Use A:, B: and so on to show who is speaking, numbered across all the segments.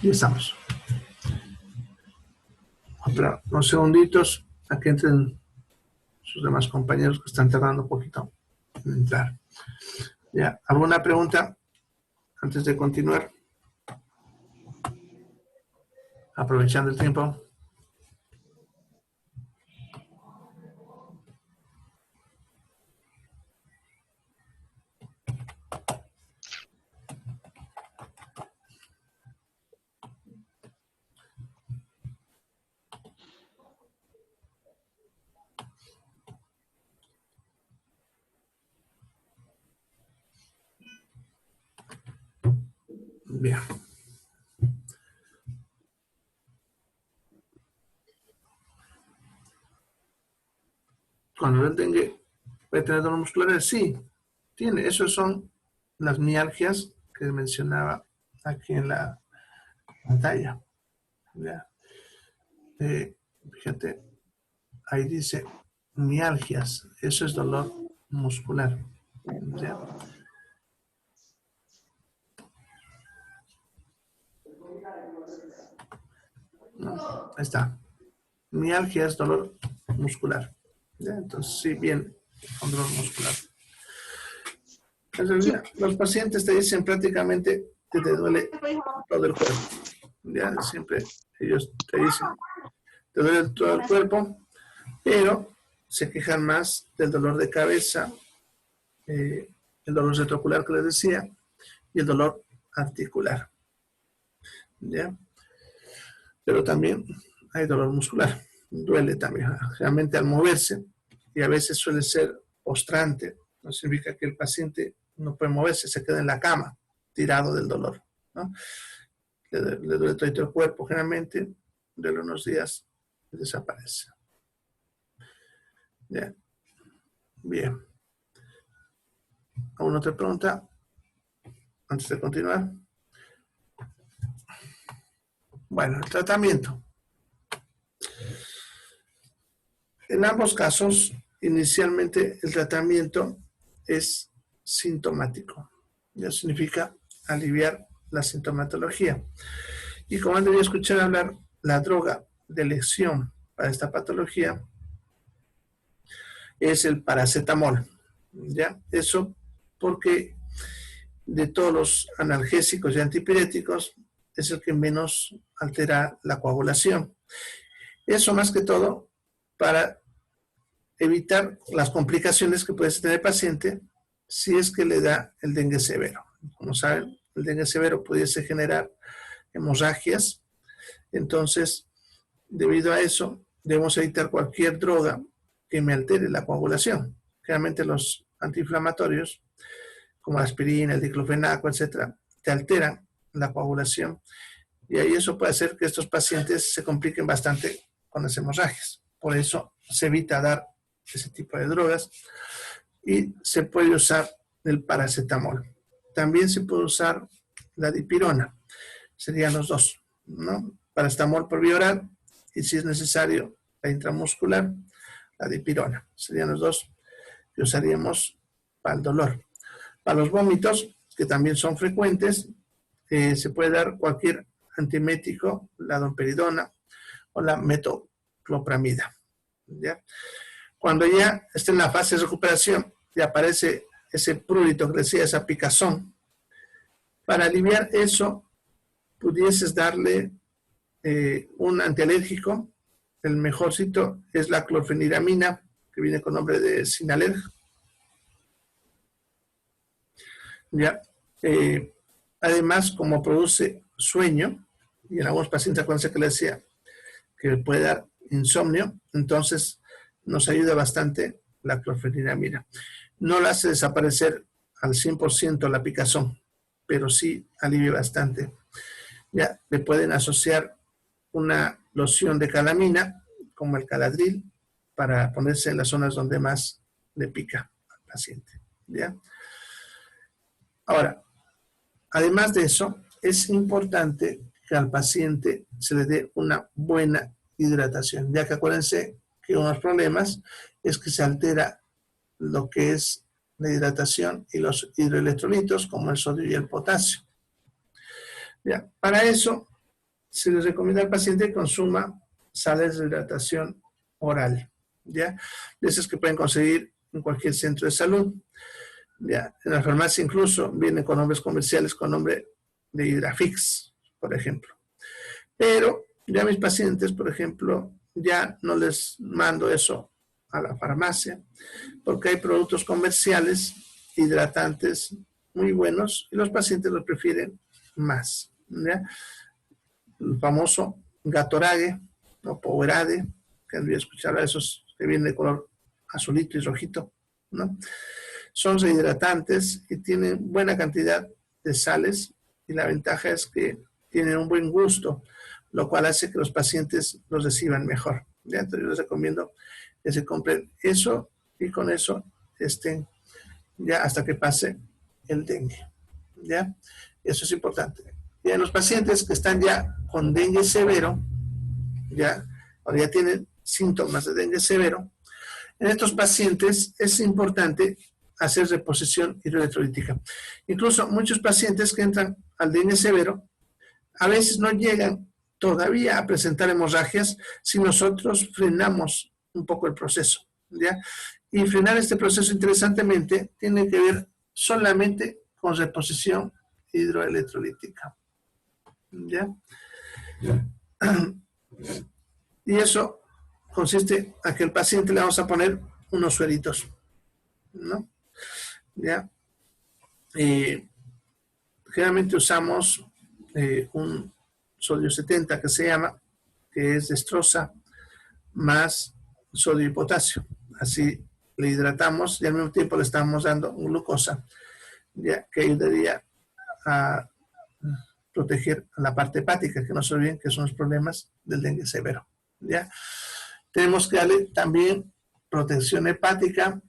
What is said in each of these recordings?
A: Ya estamos. Unos segunditos a que entren sus demás compañeros que están tardando un poquito en entrar. Ya, ¿alguna pregunta antes de continuar? Aprovechando el tiempo. Bien. Cuando el dengue puede tener dolor muscular, sí, tiene. Esos son las mialgias que mencionaba aquí en la pantalla. ¿Ya? Fíjate, ahí dice mialgias, eso es dolor muscular. ¿Ya? No, ahí está. Mialgia es dolor muscular. ¿Ya? Entonces, sí, bien, con dolor muscular. En realidad, los pacientes te dicen prácticamente que te duele todo el cuerpo. ¿Ya? Siempre ellos te dicen, te duele todo el cuerpo, pero se quejan más del dolor de cabeza, el dolor retrocular que les decía, y el dolor articular. ¿Ya? Pero también hay dolor muscular, duele también, realmente al moverse, y a veces suele ser postrante, no significa que el paciente no puede moverse, se queda en la cama, tirado del dolor, ¿no? Le duele todo el cuerpo, generalmente, duele unos días y desaparece. ¿Ya? Bien. ¿Alguna otra pregunta antes de continuar? Bueno, el tratamiento. En ambos casos, inicialmente el tratamiento es sintomático. Ya significa aliviar la sintomatología. Y como han debido escuchar hablar, la droga de elección para esta patología es el paracetamol. ¿Ya? Eso porque de todos los analgésicos y antipiréticos es el que menos altera la coagulación. Eso más que todo para evitar las complicaciones que puede tener el paciente si es que le da el dengue severo. Como saben, el dengue severo pudiese generar hemorragias. Entonces, debido a eso, debemos evitar cualquier droga que me altere la coagulación. Generalmente los antiinflamatorios, como la aspirina, el diclofenaco, etcétera, te alteran la coagulación. Y ahí eso puede hacer que estos pacientes se compliquen bastante con las hemorragias. Por eso se evita dar ese tipo de drogas y se puede usar el paracetamol. También se puede usar la dipirona. Serían los dos, ¿no? Paracetamol por vía oral y, si es necesario, la intramuscular, la dipirona. Serían los dos que usaríamos para el dolor. Para los vómitos, que también son frecuentes, se puede dar cualquier antiemético, la domperidona o la metoclopramida. ¿Ya? Cuando ya esté en la fase de recuperación y aparece ese prurito que decía, esa picazón, para aliviar eso, pudieses darle un antialérgico. El mejorcito es la clorfeniramina, que viene con nombre de Sinalerg, ¿ya? Además, como produce sueño, y en algunos pacientes, acuérdense que le decía que puede dar insomnio, entonces nos ayuda bastante la clorfeniramina. No la hace desaparecer al 100% la picazón, pero sí alivia bastante. Ya le pueden asociar una loción de calamina, como el Caladril, para ponerse en las zonas donde más le pica al paciente. ¿Ya? Ahora, además de eso, es importante que al paciente se le dé una buena hidratación, ya que acuérdense que uno de los problemas es que se altera lo que es la hidratación y los hidroelectrolitos, como el sodio y el potasio. Ya, para eso se les recomienda al paciente que consuma sales de hidratación oral, ¿ya? De esas que pueden conseguir en cualquier centro de salud. Ya, en la farmacia incluso vienen con nombres comerciales, con nombre de Hidrafix, por ejemplo. Pero ya mis pacientes, por ejemplo, ya no les mando eso a la farmacia, porque hay productos comerciales hidratantes muy buenos y los pacientes los prefieren más, ¿ya? El famoso Gatorade o Powerade, que han escuchado a esos que vienen de color azulito y rojito, ¿no? Son rehidratantes y tienen buena cantidad de sales y la ventaja es que tienen un buen gusto, lo cual hace que los pacientes los reciban mejor. ¿Ya? Entonces yo les recomiendo que se compren eso y con eso estén ya hasta que pase el dengue. ¿Ya? Eso es importante. Y en los pacientes que están ya con dengue severo, ya, o ya tienen síntomas de dengue severo, en estos pacientes es importante hacer reposición hidroelectrolítica. Incluso muchos pacientes que entran al dengue severo a veces no llegan todavía a presentar hemorragias si nosotros frenamos un poco el proceso, ¿ya? Y frenar este proceso, interesantemente, tiene que ver solamente con reposición hidroelectrolítica, ¿ya? Y eso consiste a que al paciente le vamos a poner unos sueritos, ¿no? ¿Ya? Generalmente usamos un sodio 70 que se llama, que es destroza más sodio y potasio. Así le hidratamos y al mismo tiempo le estamos dando glucosa, ya que ayudaría a proteger a la parte hepática, que no se olviden que son los problemas del dengue severo. ¿Ya? Tenemos que darle también protección hepática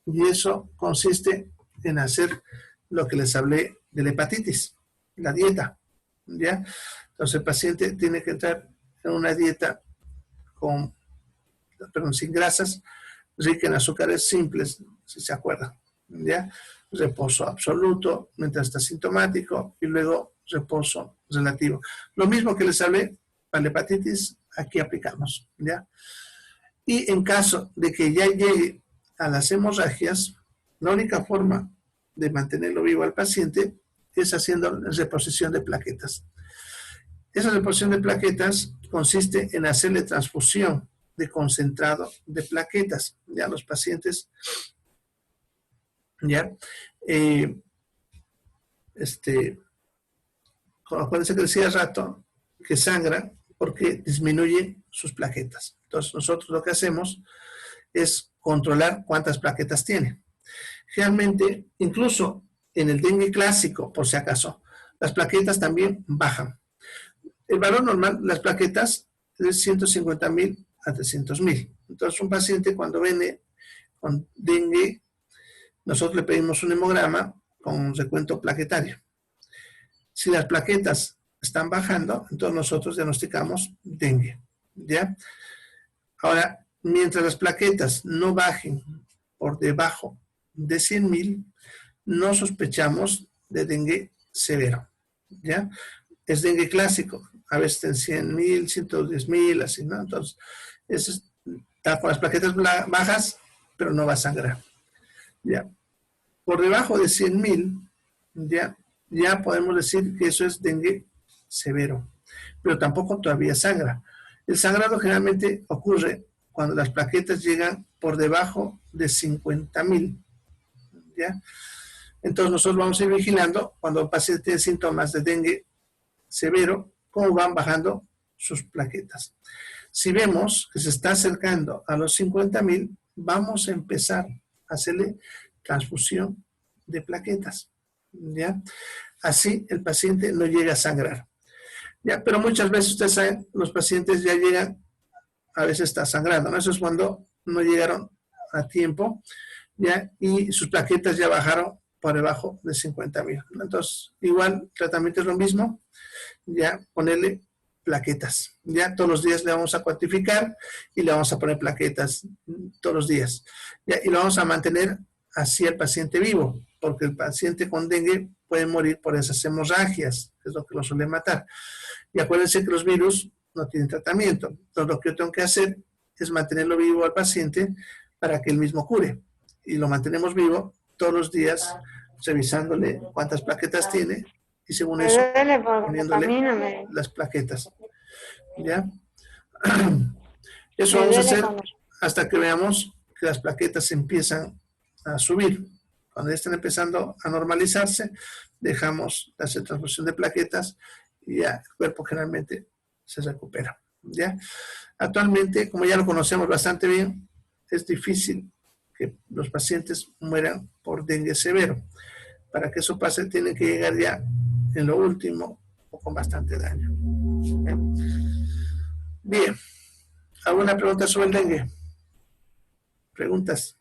A: y eso consiste en hacer lo que les hablé de la hepatitis, la dieta. ¿Ya? Entonces el paciente tiene que entrar en una dieta sin grasas, rica en azúcares simples, si se acuerdan. ¿Ya? Reposo absoluto mientras está sintomático y luego reposo relativo. Lo mismo que les hablé para la hepatitis, aquí aplicamos. ¿Ya? Y en caso de que ya llegue a las hemorragias, la única forma de mantenerlo vivo al paciente es haciendo reposición de plaquetas. Esa reposición de plaquetas consiste en hacerle transfusión de concentrado de plaquetas. Ya los pacientes, ya, acuérdense que decía hace rato que sangran porque disminuyen sus plaquetas. Entonces nosotros lo que hacemos es controlar cuántas plaquetas tiene. Realmente, incluso en el dengue clásico, por si acaso, las plaquetas también bajan. El valor normal, las plaquetas, es de 150,000 a 300,000. Entonces, un paciente cuando viene con dengue, nosotros le pedimos un hemograma con un recuento plaquetario. Si las plaquetas están bajando, entonces nosotros diagnosticamos dengue. ¿Ya? Ahora, mientras las plaquetas no bajen por debajo de 100,000, no sospechamos de dengue severo. ¿Ya? Es dengue clásico, a veces en 100,000, 110,000, así, ¿no? Entonces, eso está con las plaquetas bajas, pero no va a sangrar. ¿Ya? Por debajo de 100,000, ya podemos decir que eso es dengue severo, pero tampoco todavía sangra. El sangrado generalmente ocurre cuando las plaquetas llegan por debajo de 50,000, ¿ya? Entonces nosotros vamos a ir vigilando cuando el paciente tiene síntomas de dengue severo, cómo van bajando sus plaquetas. Si vemos que se está acercando a los 50,000, vamos a empezar a hacerle transfusión de plaquetas, ¿ya? Así el paciente no llega a sangrar. ¿Ya? Pero muchas veces, ustedes saben, los pacientes ya llegan, a veces está sangrando, ¿no? Eso es cuando no llegaron a tiempo, ¿ya? Y sus plaquetas ya bajaron por debajo de 50,000. Entonces, igual, el tratamiento es lo mismo, ya ponerle plaquetas. Ya todos los días le vamos a cuantificar y le vamos a poner plaquetas todos los días. ¿Ya? Y lo vamos a mantener así el paciente vivo, porque el paciente con dengue puede morir por esas hemorragias, que es lo que lo suele matar. Y acuérdense que los virus no tienen tratamiento. Entonces lo que yo tengo que hacer es mantenerlo vivo al paciente para que él mismo cure. Y lo mantenemos vivo todos los días, revisándole cuántas plaquetas tiene y según eso, poniéndole las plaquetas. ¿Ya? Eso vamos a hacer hasta que veamos que las plaquetas empiezan a subir. Cuando ya están empezando a normalizarse, dejamos la transfusión de plaquetas y ya el cuerpo generalmente se recupera. ¿Ya? Actualmente, como ya lo conocemos bastante bien, es difícil que los pacientes mueran por dengue severo. Para que eso pase, tienen que llegar ya en lo último o con bastante daño. Bien. ¿Alguna pregunta sobre el dengue? ¿Preguntas?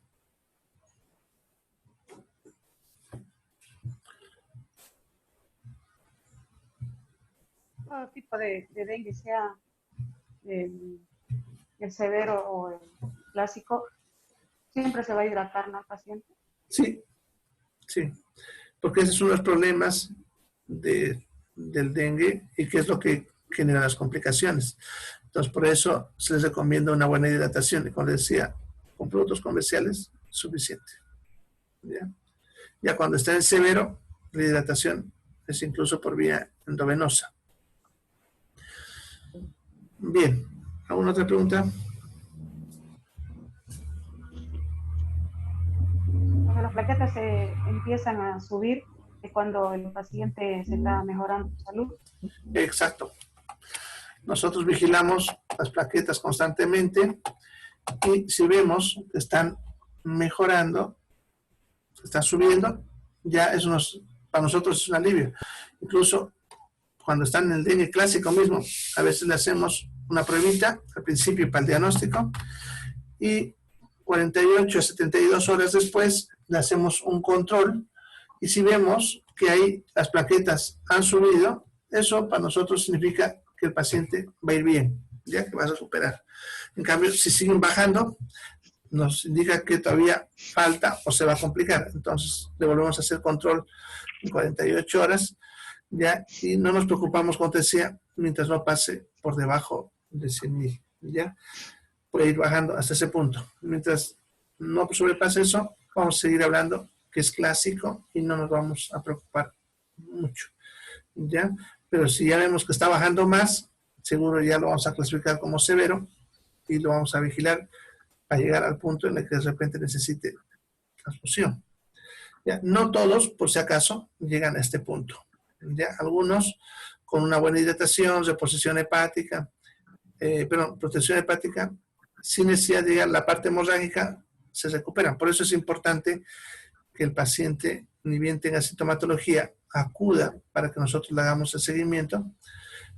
B: Todo tipo de dengue, sea el severo o el clásico, siempre se va a hidratar, ¿no, al paciente?
A: Sí, sí, porque ese es uno de los problemas del dengue y que es lo que genera las complicaciones. Entonces, por eso se les recomienda una buena hidratación. Y como les decía, con productos comerciales, suficiente. ¿Ya? Ya cuando está en severo, la hidratación es incluso por vía endovenosa. Bien, ¿alguna otra pregunta?
B: Cuando las plaquetas se empiezan a subir es cuando el paciente se está mejorando su salud.
A: Exacto. Nosotros vigilamos las plaquetas constantemente y si vemos que están mejorando, están subiendo, ya eso para nosotros es un alivio. Incluso cuando están en el dengue clásico mismo, a veces le hacemos una pruebita al principio para el diagnóstico y 48 a 72 horas después le hacemos un control y si vemos que ahí las plaquetas han subido, eso para nosotros significa que el paciente va a ir bien, ya que va a recuperar. En cambio, si siguen bajando, nos indica que todavía falta o se va a complicar. Entonces, le volvemos a hacer control en 48 horas, ya, y no nos preocupamos, como te decía, mientras no pase por debajo de 100,000, ya. Puede ir bajando hasta ese punto. Mientras no sobrepase eso, vamos a seguir hablando que es clásico y no nos vamos a preocupar mucho, ¿ya? Pero si ya vemos que está bajando más, seguro ya lo vamos a clasificar como severo y lo vamos a vigilar para llegar al punto en el que de repente necesite transfusión. ¿Ya? No todos, por si acaso, llegan a este punto. ¿Ya? Algunos con una buena hidratación, reposición hepática, protección hepática, sin necesidad de llegar a la parte hemorrágica, se recuperan. Por eso es importante que el paciente, ni bien tenga sintomatología, acuda para que nosotros le hagamos el seguimiento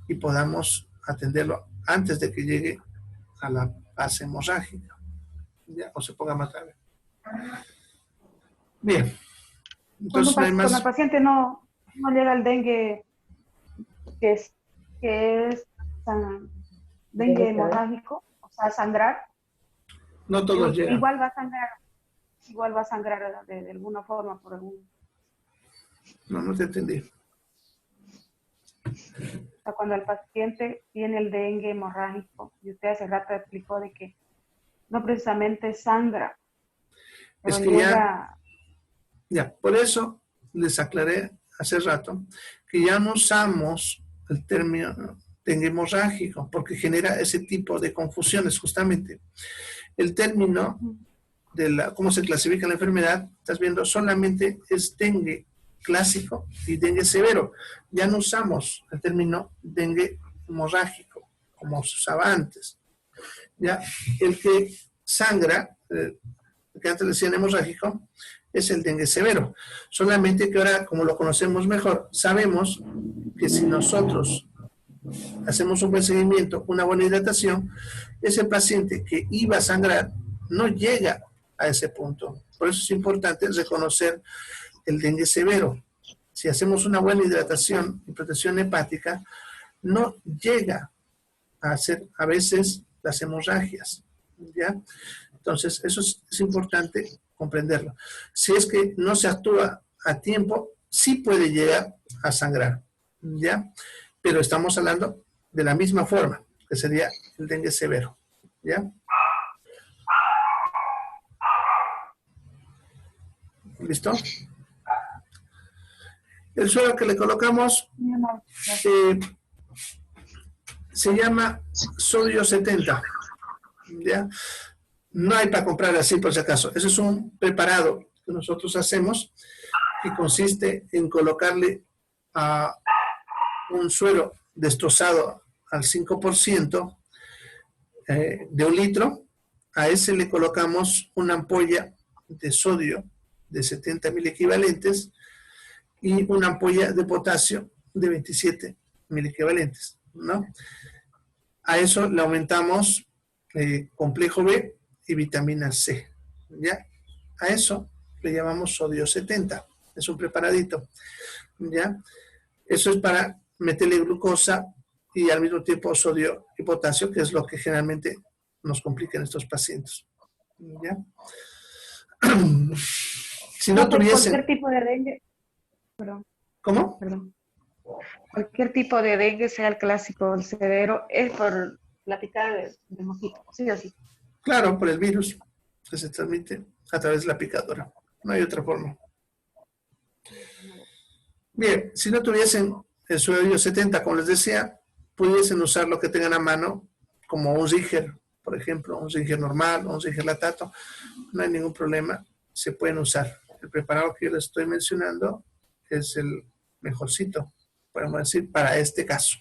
A: y podamos atenderlo antes de que llegue a la fase hemorrágica, ¿ya? O se ponga más grave. Bien. Entonces,
B: cuando el paciente no llega al dengue, que es dengue hemorrágico, o sea, sangrar,
A: no todos llegan.
B: Igual va a sangrar de alguna forma por algún...
A: No te entendí.
B: O sea, cuando el paciente tiene el dengue hemorrágico, y usted hace rato explicó de que no precisamente sangra, pero
A: es que
B: llega...
A: ya, por eso les aclaré hace rato que ya no usamos el término dengue hemorrágico porque genera ese tipo de confusiones justamente. El término cómo se clasifica la enfermedad, estás viendo solamente es dengue clásico y dengue severo. Ya no usamos el término dengue hemorrágico, como se usaba antes. Ya, el que sangra, que antes le decían hemorrágico, es el dengue severo. Solamente que ahora, como lo conocemos mejor, sabemos que si nosotros hacemos un buen seguimiento, una buena hidratación, ese paciente que iba a sangrar no llega a ese punto. Por eso es importante reconocer el dengue severo. Si hacemos una buena hidratación y protección hepática, no llega a hacer a veces las hemorragias, ¿ya? Entonces, eso es importante comprenderlo. Si es que no se actúa a tiempo, sí puede llegar a sangrar, ¿ya? Pero estamos hablando de la misma forma, que sería el dengue severo, ¿ya? ¿Listo? El suero que le colocamos se llama sodio 70, ¿ya? No hay para comprar así por si acaso. Ese es un preparado que nosotros hacemos que consiste en colocarle a un suero destrozado al 5% de 1 litro. A ese le colocamos una ampolla de sodio de 70 mil equivalentes y una ampolla de potasio de 27 mil equivalentes, ¿no? A eso le aumentamos complejo B y vitamina C, ¿ya? A eso le llamamos sodio 70. Es un preparadito, ¿ya? Eso es para meterle glucosa y al mismo tiempo sodio y potasio, que es lo que generalmente nos complica en estos pacientes, ¿ya? Si no tuviesen...
B: Cualquier tipo de dengue... Perdón.
A: ¿Cómo?
B: Perdón. Cualquier tipo de dengue, sea el clásico o el severo, es por la picada de mosquito, sí o sí.
A: Claro, por el virus que se transmite a través de la picadora. No hay otra forma. Bien, si no tuviesen el sodio 70, como les decía, pudiesen usar lo que tengan a mano, como un Riger, por ejemplo, un Riger normal, un Riger latato. No hay ningún problema, se pueden usar. El preparado que yo les estoy mencionando es el mejorcito, podemos decir, para este caso.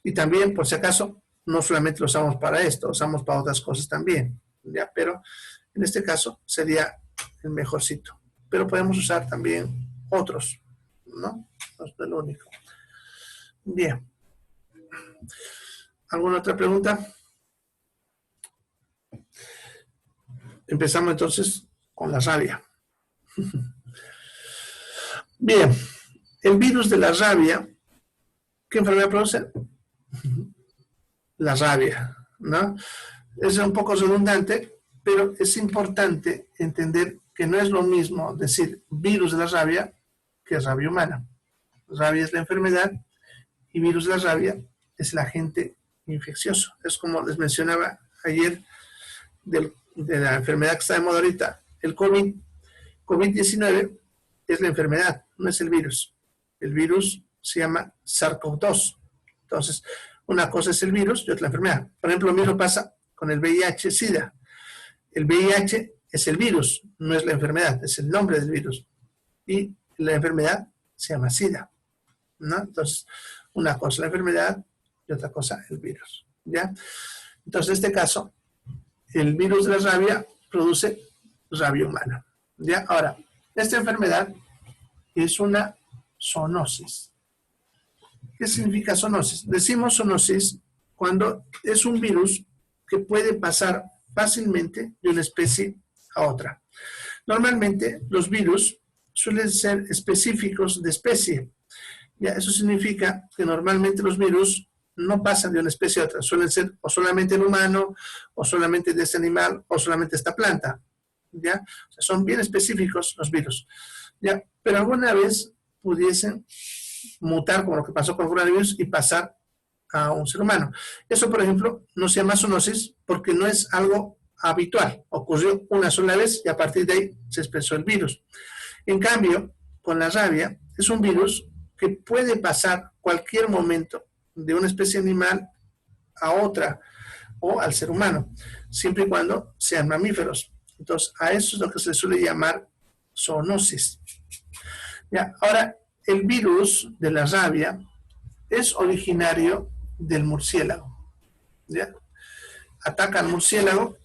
A: Y también, por si acaso, no solamente lo usamos para esto, usamos para otras cosas también, ¿ya? Pero en este caso sería el mejorcito. Pero podemos usar también otros, ¿no? No es lo único. Bien. ¿Alguna otra pregunta? Empezamos entonces con la rabia. Bien. El virus de la rabia, ¿qué enfermedad produce? La rabia, ¿no? Es un poco redundante, pero es importante entender que no es lo mismo decir virus de la rabia que rabia humana. Rabia es la enfermedad y virus de la rabia es el agente infeccioso. Es como les mencionaba ayer de la enfermedad que está de moda ahorita, el COVID-19 es la enfermedad, no es el virus. El virus se llama SARS-CoV-2. Entonces, una cosa es el virus y otra la enfermedad. Por ejemplo, lo mismo pasa con el VIH-Sida. El VIH es el virus, no es la enfermedad, es el nombre del virus. Y la enfermedad se llama SIDA, ¿no? Entonces, una cosa es la enfermedad y otra cosa el virus, ¿ya? Entonces, en este caso, el virus de la rabia produce rabia humana, ¿ya? Ahora, esta enfermedad es una zoonosis. ¿Qué significa zoonosis? Decimos zoonosis cuando es un virus que puede pasar fácilmente de una especie a otra. Normalmente los virus suelen ser específicos de especie. ¿Ya? Eso significa que normalmente los virus no pasan de una especie a otra. Suelen ser o solamente el humano, o solamente de este animal, o solamente esta planta. ¿Ya? O sea, son bien específicos los virus. ¿Ya? Pero alguna vez pudiesen mutar, como lo que pasó con el coronavirus, y pasar a un ser humano. Eso, por ejemplo, no se llama zoonosis porque no es algo habitual. Ocurrió una sola vez y a partir de ahí se expresó el virus. En cambio, con la rabia, es un virus que puede pasar cualquier momento de una especie animal a otra o al ser humano, siempre y cuando sean mamíferos. Entonces, a eso es lo que se suele llamar zoonosis. ¿Ya? Ahora, el virus de la rabia es originario del murciélago. ¿Ya? Ataca al murciélago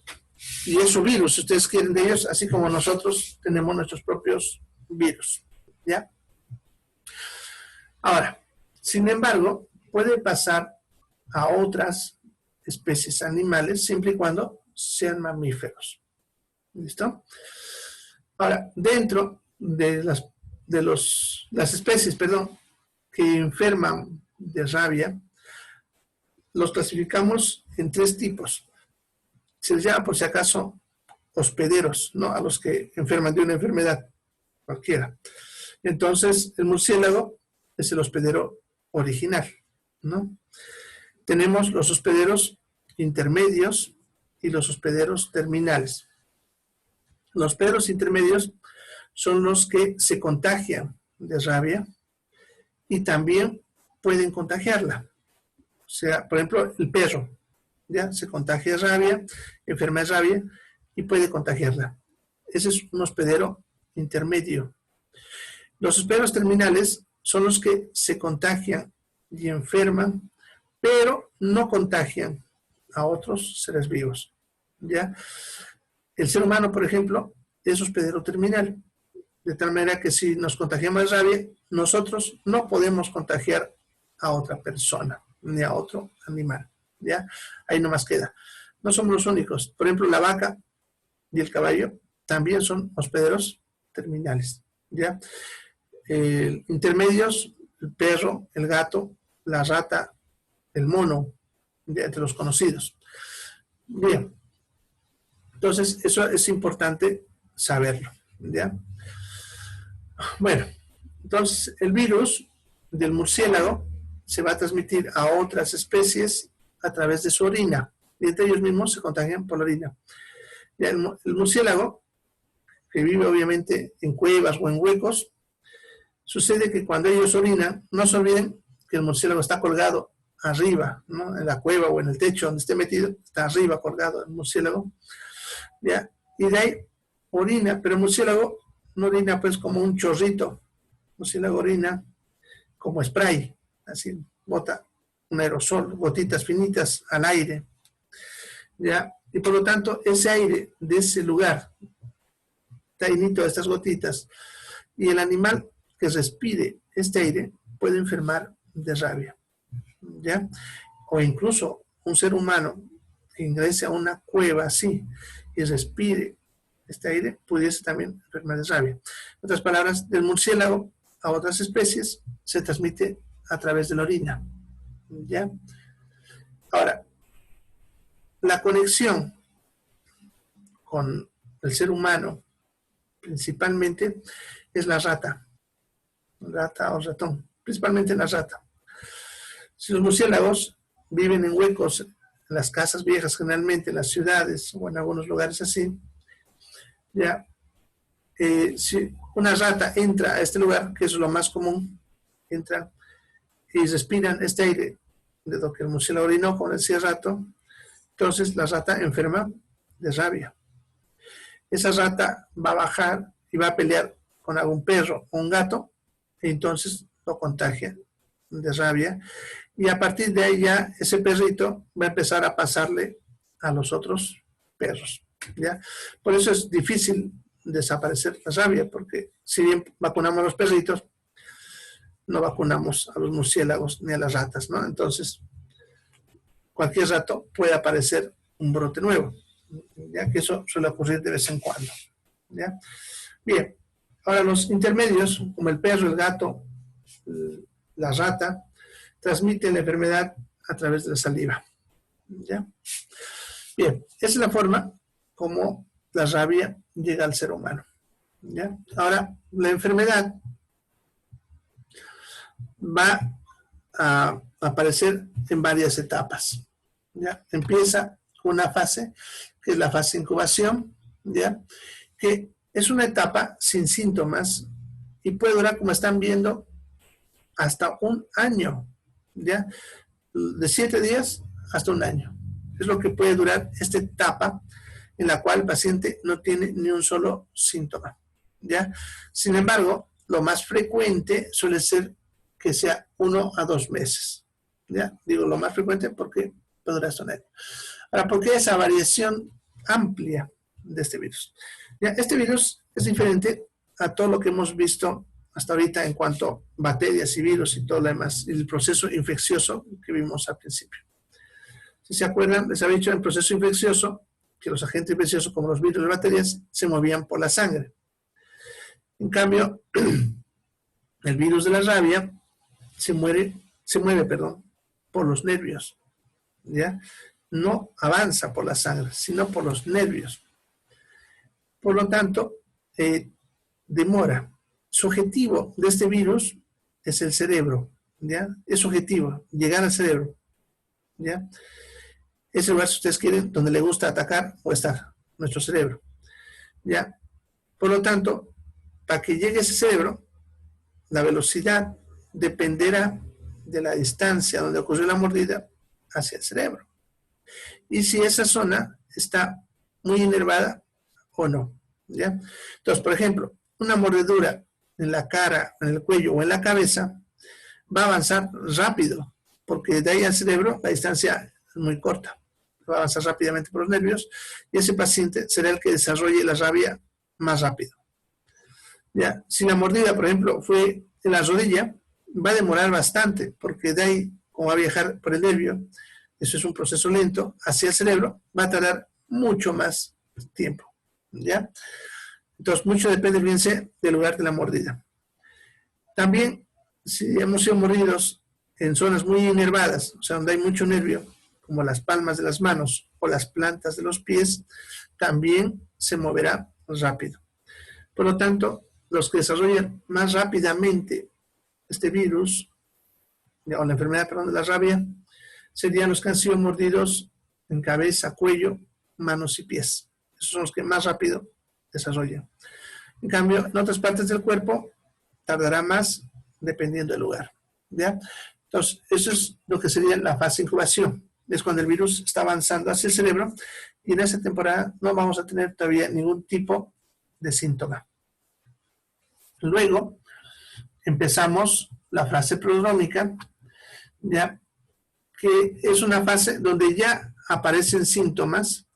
A: y es su virus, si ustedes quieren, de ellos, así como nosotros tenemos nuestros propios virus. ¿Ya? Ahora, sin embargo, puede pasar a otras especies animales siempre y cuando sean mamíferos. ¿Listo? Ahora, dentro de las especies, que enferman de rabia, los clasificamos en 3 tipos. Se les llama, por si acaso, hospederos, ¿no? A los que enferman de una enfermedad cualquiera. Entonces, el murciélago es el hospedero original, ¿no? Tenemos los hospederos intermedios y los hospederos terminales. Los hospederos intermedios son los que se contagian de rabia y también pueden contagiarla. O sea, por ejemplo, el perro, ¿ya? Se contagia de rabia, enferma de rabia y puede contagiarla. Ese es un hospedero intermedio. Los hospederos terminales son los que se contagian y enferman, pero no contagian a otros seres vivos, ¿ya? El ser humano, por ejemplo, es hospedero terminal, de tal manera que si nos contagiamos de rabia, nosotros no podemos contagiar a otra persona, ni a otro animal, ¿ya? Ahí nomás queda. No somos los únicos. Por ejemplo, la vaca y el caballo también son hospederos terminales, ¿ya? Intermedios, el perro, el gato, la rata, el mono, ¿ya? Entre los conocidos. Bien. Entonces, eso es importante saberlo, ¿ya? Bueno, entonces el virus del murciélago se va a transmitir a otras especies a través de su orina. Y entre ellos mismos se contagian por la orina. Ya, el murciélago, que vive obviamente en cuevas o en huecos, sucede que cuando ellos orinan, no se olviden que el murciélago está colgado arriba, ¿no? En la cueva o en el techo donde esté metido, está arriba colgado el murciélago. ¿Ya? Y de ahí orina, pero el murciélago no orina pues como un chorrito, el murciélago orina como spray, así bota un aerosol, gotitas finitas al aire, ¿ya? Y por lo tanto ese aire de ese lugar está llenito de estas gotitas y el animal que respire este aire puede enfermar de rabia, ¿ya? O incluso un ser humano que ingrese a una cueva así y respire este aire, pudiese también enfermar de rabia. En otras palabras, del murciélago a otras especies se transmite a través de la orina, ¿ya? Ahora, la conexión con el ser humano principalmente es la rata o ratón, principalmente la rata. Si los murciélagos viven en huecos, en las casas viejas, generalmente en las ciudades o en algunos lugares así, ya, si una rata entra a este lugar, que es lo más común, entra y respiran este aire de lo que el murciélago orinó, como decía rato, entonces la rata enferma de rabia. Esa rata va a bajar y va a pelear con algún perro o un gato, y entonces lo contagia de rabia, y a partir de ahí ya ese perrito va a empezar a pasarle a los otros perros, ¿ya? Por eso es difícil desaparecer la rabia, porque si bien vacunamos a los perritos, no vacunamos a los murciélagos ni a las ratas, ¿no? Entonces, cualquier rato puede aparecer un brote nuevo, ya que eso suele ocurrir de vez en cuando, ¿ya? Bien, ahora los intermedios, como el perro, el gato, la rata, transmiten la enfermedad a través de la saliva, ¿ya? Bien, esa es la forma como la rabia llega al ser humano, ¿ya? Ahora, la enfermedad va a aparecer en varias etapas, ¿ya? Empieza una fase, que es la fase de incubación, ¿ya? Que es una etapa sin síntomas y puede durar, como están viendo, hasta un año, ¿ya? De 7 días hasta un año. Es lo que puede durar esta etapa en la cual el paciente no tiene ni un solo síntoma, ¿ya? Sin embargo, lo más frecuente suele ser que sea 1 a 2 meses, ¿ya? Digo lo más frecuente porque podrá sonar. Ahora, ¿por qué esa variación amplia de este virus? ¿Ya? Este virus es diferente a todo lo que hemos visto hasta ahorita en cuanto a bacterias y virus y todo lo demás, el proceso infeccioso que vimos al principio. Si se acuerdan, les había dicho en el proceso infeccioso que los agentes infecciosos como los virus y las bacterias se movían por la sangre. En cambio, el virus de la rabia se mueve, por los nervios, ¿ya? No avanza por la sangre, sino por los nervios. Por lo tanto, demora. Su objetivo de este virus es el cerebro, ¿ya? Es su objetivo, llegar al cerebro, ¿ya? Es el lugar, si ustedes quieren, donde le gusta atacar o estar, nuestro cerebro, ¿ya? Por lo tanto, para que llegue a ese cerebro, la velocidad dependerá de la distancia donde ocurrió la mordida hacia el cerebro. Y si esa zona está muy inervada o no, ¿ya? Entonces, por ejemplo, una mordedura en la cara, en el cuello o en la cabeza va a avanzar rápido, porque de ahí al cerebro la distancia es muy corta. Va a avanzar rápidamente por los nervios y ese paciente será el que desarrolle la rabia más rápido. ¿Ya? Si la mordida, por ejemplo, fue en la rodilla, va a demorar bastante, porque de ahí, como va a viajar por el nervio, eso es un proceso lento, hacia el cerebro, va a tardar mucho más tiempo, ¿ya? Entonces, mucho depende, fíjense, del lugar de la mordida. También, si hemos sido mordidos en zonas muy inervadas, o sea, donde hay mucho nervio, como las palmas de las manos o las plantas de los pies, también se moverá rápido. Por lo tanto, los que desarrollan más rápidamente este virus, o la enfermedad, de la rabia, serían los que han sido mordidos en cabeza, cuello, manos y pies. Esos son los que más rápido desarrollan. En cambio, en otras partes del cuerpo, tardará más dependiendo del lugar, ¿ya? Entonces, eso es lo que sería la fase de incubación. Es cuando el virus está avanzando hacia el cerebro y en esa temporada no vamos a tener todavía ningún tipo de síntoma. Luego, empezamos la fase prodrómica, ¿ya? Que es una fase donde ya aparecen síntomas,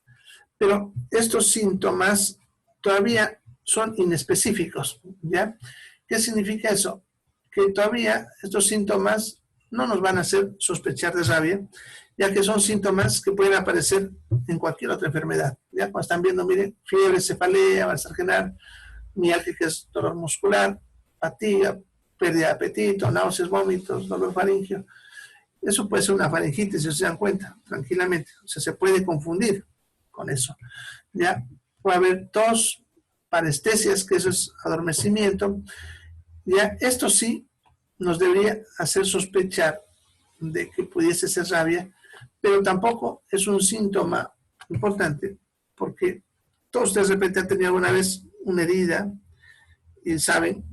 A: pero estos síntomas todavía son inespecíficos, ¿ya? ¿Qué significa eso? Que todavía estos síntomas no nos van a hacer sospechar de rabia, ya que son síntomas que pueden aparecer en cualquier otra enfermedad. Ya cuando están viendo, miren, fiebre, cefalea, malestar general, mialgia, que es dolor muscular, fatiga, pérdida de apetito, náuseas, vómitos, dolor faríngeo. Eso puede ser una faringitis, si se dan cuenta, tranquilamente. O sea, se puede confundir con eso. Ya puede haber tos, parestesias, que eso es adormecimiento. Ya esto sí nos debería hacer sospechar de que pudiese ser rabia, pero tampoco es un síntoma importante, porque todos ustedes de repente han tenido alguna vez una herida y saben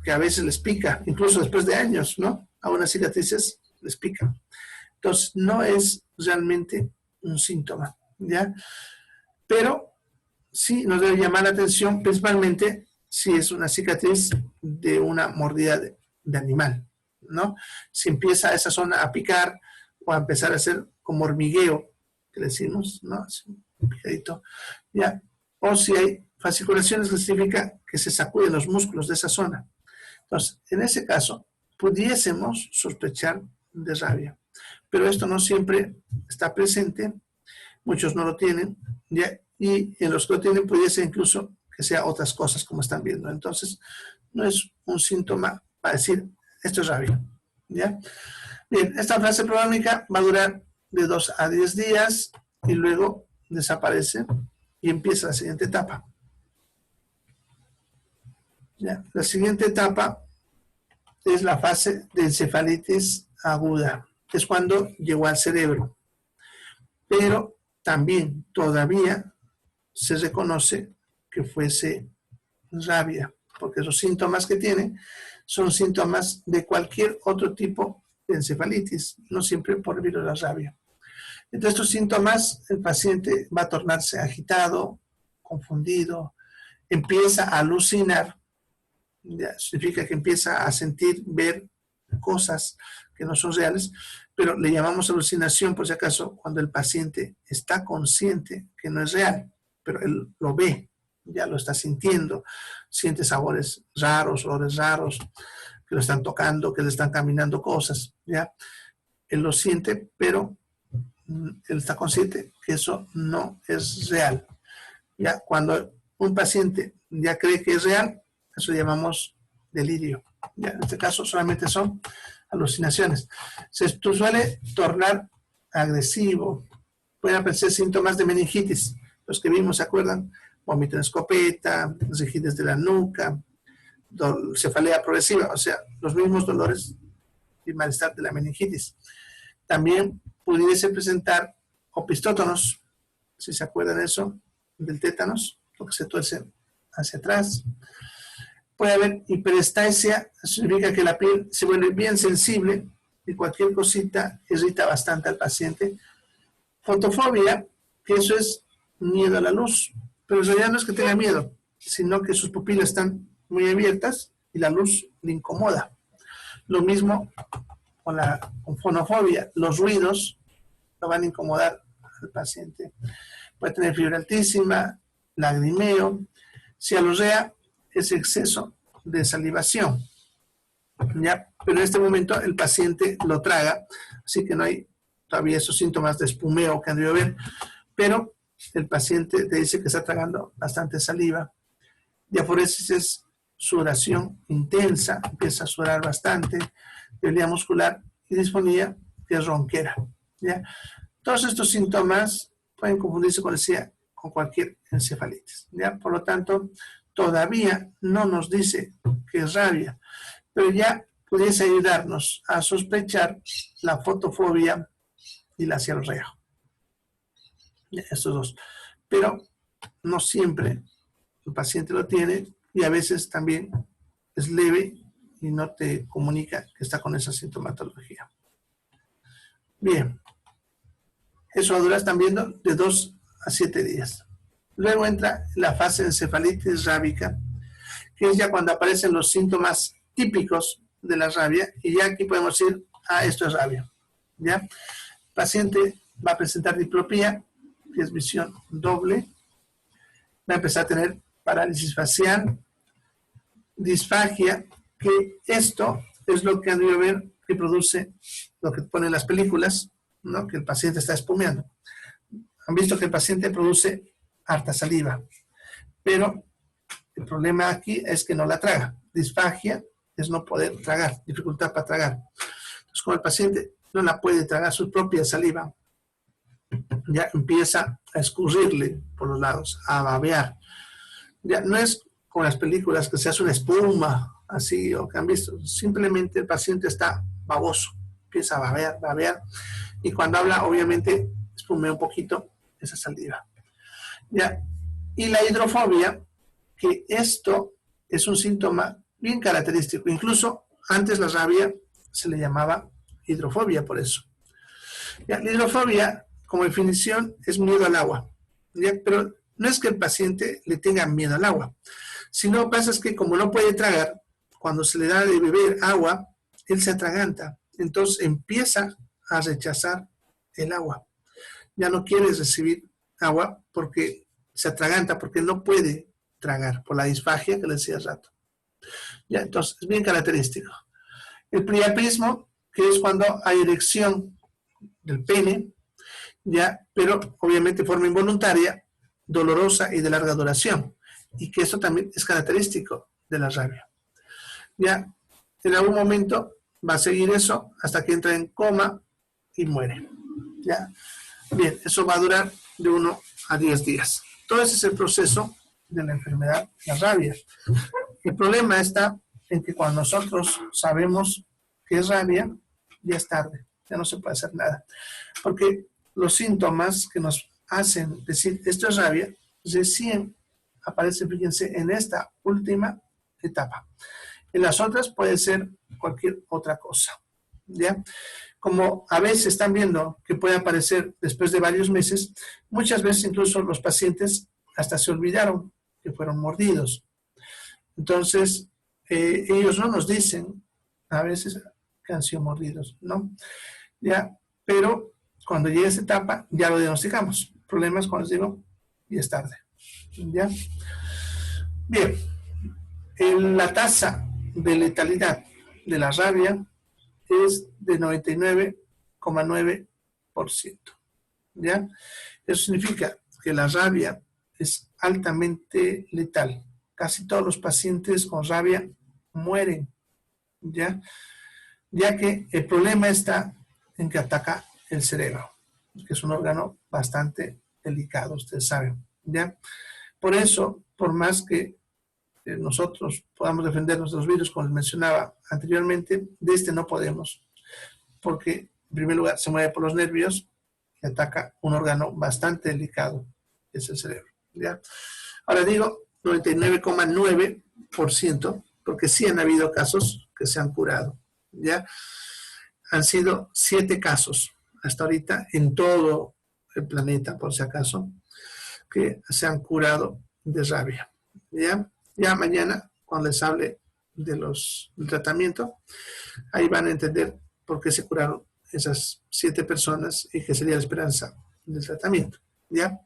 A: que a veces les pica, incluso después de años, ¿no? A unas cicatrices les pica. Entonces, no es realmente un síntoma, ¿ya? Pero sí nos debe llamar la atención, principalmente si es una cicatriz de una mordida de animal, ¿no? Si empieza esa zona a picar o a empezar a hacer como hormigueo, que le decimos, ¿no? Un picadito, ¿ya? O si hay fasciculaciones, que significa que se sacuden los músculos de esa zona. Entonces, en ese caso, pudiésemos sospechar de rabia. Pero esto no siempre está presente, muchos no lo tienen, ¿ya? Y en los que lo tienen pudiese incluso que sea otras cosas como están viendo. Entonces, no es un síntoma para decir, esto es rabia, ¿ya? Bien, esta fase prodrómica va a durar de 2 a 10 días y luego desaparece y empieza la siguiente etapa. ¿Ya? La siguiente etapa es la fase de encefalitis aguda, que es cuando llegó al cerebro. Pero también todavía se reconoce que fuese rabia, porque esos síntomas que tiene son síntomas de cualquier otro tipo de encefalitis, no siempre por el virus de la rabia. Entre estos síntomas, el paciente va a tornarse agitado, confundido, empieza a alucinar, ya significa que empieza a sentir, ver cosas que no son reales, pero le llamamos alucinación por si acaso cuando el paciente está consciente que no es real, pero él lo ve, ya lo está sintiendo, siente sabores raros, olores raros, que lo están tocando, que le están caminando cosas, ya. Él lo siente, pero él está consciente que eso no es real. Ya cuando un paciente ya cree que es real, eso llamamos delirio. Ya, en este caso solamente son alucinaciones. Se suele tornar agresivo. Pueden aparecer síntomas de meningitis. Los que vimos, ¿se acuerdan? Vómito en escopeta, rigidez de la nuca, cefalea progresiva, o sea, los mismos dolores y malestar de la meningitis. También pudiese presentar opistótonos, si se acuerdan de eso, del tétanos, lo que se tuerce hacia atrás. Puede haber hiperestesia, significa que la piel se vuelve bien sensible y cualquier cosita irrita bastante al paciente. Fotofobia, que eso es miedo a la luz, pero en realidad no es que tenga miedo, sino que sus pupilas están muy abiertas y la luz le incomoda. Lo mismo con fonofobia, los ruidos lo van a incomodar al paciente. Puede tener fiebre altísima, lagrimeo, cialorrea es exceso de salivación, ¿ya? Pero en este momento el paciente lo traga, así que no hay todavía esos síntomas de espumeo que han de ver, pero el paciente te dice que está tragando bastante saliva. Diaforesis es sudoración intensa, empieza a sudar bastante, debilidad muscular y disfonía, que es ronquera, ¿ya? Todos estos síntomas pueden confundirse, como decía, con cualquier encefalitis, ¿ya? Por lo tanto, todavía no nos dice que es rabia, pero ya pudiese ayudarnos a sospechar la fotofobia y la cialorrea. Estos dos. Pero no siempre el paciente lo tiene y a veces también es leve y no te comunica que está con esa sintomatología. Bien. Eso va a durar, están viendo, de 2 a 7 días. Luego entra la fase de encefalitis rábica, que es ya cuando aparecen los síntomas típicos de la rabia, y ya aquí podemos decir, esto es rabia. ¿Ya? El paciente va a presentar diplopía, que es visión doble, va a empezar a tener parálisis facial, disfagia, que esto es lo que han de ver que produce lo que ponen las películas, ¿no? Que el paciente está espumeando. Han visto que el paciente produce harta saliva, pero el problema aquí es que no la traga. Disfagia es no poder tragar, dificultad para tragar. Entonces, como el paciente no la puede tragar su propia saliva, ya empieza a escurrirle por los lados, a babear. Ya no es como las películas que se hace una espuma, así, o que han visto. Simplemente el paciente está baboso, empieza a babear, y cuando habla, obviamente, espumea un poquito esa saliva. ¿Ya? Y la hidrofobia, que esto es un síntoma bien característico. Incluso antes la rabia se le llamaba hidrofobia por eso. ¿Ya? La hidrofobia, como definición, es miedo al agua. ¿Ya? Pero no es que el paciente le tenga miedo al agua, sino lo que pasa es que como no puede tragar, cuando se le da de beber agua, él se atraganta. Entonces empieza a rechazar el agua. Ya no quiere recibir agua porque se atraganta, porque no puede tragar por la disfagia que le decía hace rato. Ya, entonces es bien característico. El priapismo, que es cuando hay erección del pene, ya, pero obviamente de forma involuntaria, dolorosa y de larga duración, y que eso también es característico de la rabia. Ya, en algún momento va a seguir eso hasta que entra en coma y muere. ¿Ya? Bien, eso va a durar de 1 a 10 días. Todo ese es el proceso de la enfermedad, la rabia. El problema está en que cuando nosotros sabemos que es rabia, ya es tarde, ya no se puede hacer nada. Porque los síntomas que nos hacen decir esto es rabia, recién aparecen, fíjense, en esta última etapa. En las otras puede ser cualquier otra cosa. ¿Ya? como a veces están viendo que puede aparecer después de varios meses, muchas veces incluso los pacientes hasta se olvidaron que fueron mordidos. Entonces, ellos no nos dicen a veces que han sido mordidos, ¿no? Ya, pero cuando llegue esa etapa, ya lo diagnosticamos. Problemas, como les digo, y es tarde. ¿Ya? Bien, la tasa de letalidad de la rabia es de 99,9%. ¿Ya? Eso significa que la rabia es altamente letal. Casi todos los pacientes con rabia mueren, ¿ya? Ya que el problema está en que ataca el cerebro, que es un órgano bastante delicado, ustedes saben, ¿ya? Por eso, por más que nosotros podamos defendernos de los virus, como les mencionaba anteriormente, de este no podemos, porque en primer lugar se mueve por los nervios y ataca un órgano bastante delicado, que es el cerebro, ¿ya? Ahora digo 99,9%, porque sí han habido casos que se han curado, ¿ya? Han sido 7 casos hasta ahorita en todo el planeta, por si acaso, que se han curado de rabia, ¿ya? Ya mañana, cuando les hable del tratamiento, ahí van a entender por qué se curaron esas 7 personas y qué sería la esperanza del tratamiento, ¿ya?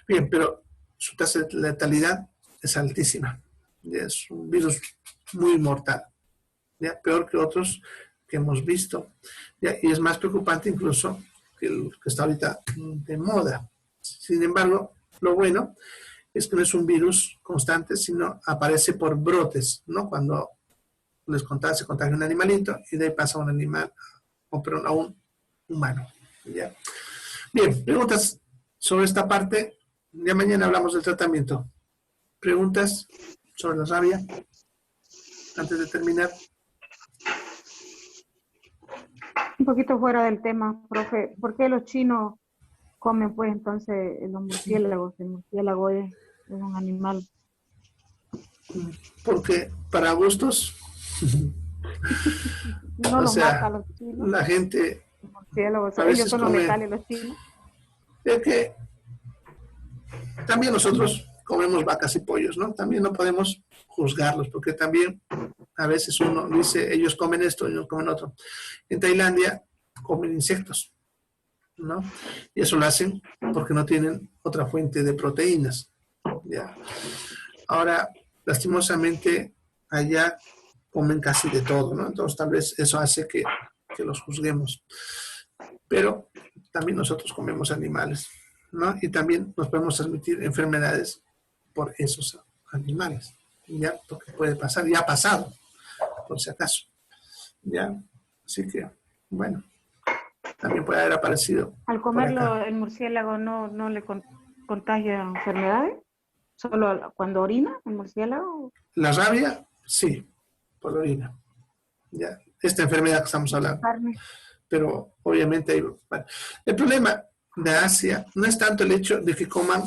A: Bien, pero su tasa de letalidad es altísima, ¿ya? Es un virus muy mortal, ¿ya? Peor que otros que hemos visto, ¿ya? Y es más preocupante incluso que el que está ahorita de moda. Sin embargo, lo bueno es que no es un virus constante, sino aparece por brotes, ¿no? Cuando se contagia un animalito y de ahí pasa a un animal, a un humano, ¿ya? Bien, preguntas sobre esta parte. Ya mañana hablamos del tratamiento. ¿Preguntas sobre la rabia? Antes de terminar.
B: Un poquito fuera del tema, profe. ¿Por qué los chinos comen, pues, entonces, los murciélagos? El murciélago es un animal.
A: Porque para gustos.
B: No los mata a los chinos.
A: La gente.
B: Los murciélagos,
A: ellos
B: son los letales, los chinos.
A: Es que también nosotros comemos vacas y pollos, ¿no? También no podemos juzgarlos, porque también a veces uno dice, ellos comen esto, ellos comen otro. En Tailandia comen insectos, ¿no? Y eso lo hacen porque no tienen otra fuente de proteínas, ¿ya? Ahora, lastimosamente, allá comen casi de todo, ¿no? Entonces, tal vez eso hace que los juzguemos. Pero también nosotros comemos animales, ¿no? Y también nos podemos transmitir enfermedades por esos animales, ¿ya? Porque puede pasar, ya ha pasado, por si acaso, ¿ya? Así que, bueno, también puede haber aparecido.
B: Al comerlo, el murciélago no le contagia enfermedades, solo cuando orina el murciélago.
A: La rabia, sí, por la orina, ¿ya? Esta enfermedad que estamos hablando.
B: Carne.
A: Pero obviamente hay, bueno, el problema de Asia no es tanto el hecho de que coman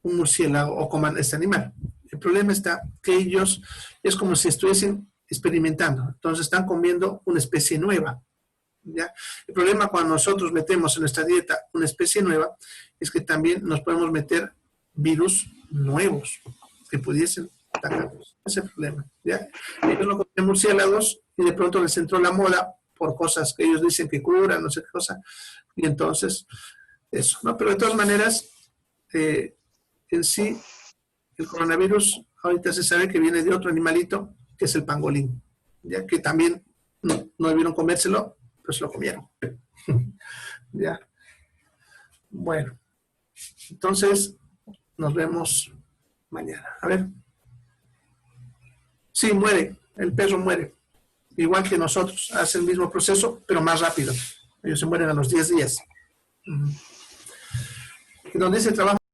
A: un murciélago o coman este animal. El problema está que ellos es como si estuviesen experimentando. Entonces están comiendo una especie nueva, ¿ya? El problema cuando nosotros metemos en nuestra dieta una especie nueva es que también nos podemos meter virus nuevos que pudiesen atacarnos. Ese es el problema, ¿ya? Ellos no comen murciélagos y de pronto les entró la moda por cosas que ellos dicen que curan, no sé qué cosa, y entonces eso, ¿no? Pero de todas maneras, en sí, el coronavirus ahorita se sabe que viene de otro animalito, que es el pangolín, ya que también no debieron comérselo, pues lo comieron. Ya. Bueno, entonces nos vemos mañana. A ver. Sí, muere, el perro muere. Igual que nosotros, hace el mismo proceso, pero más rápido. Ellos se mueren a los 10 días. Y donde ese trabajo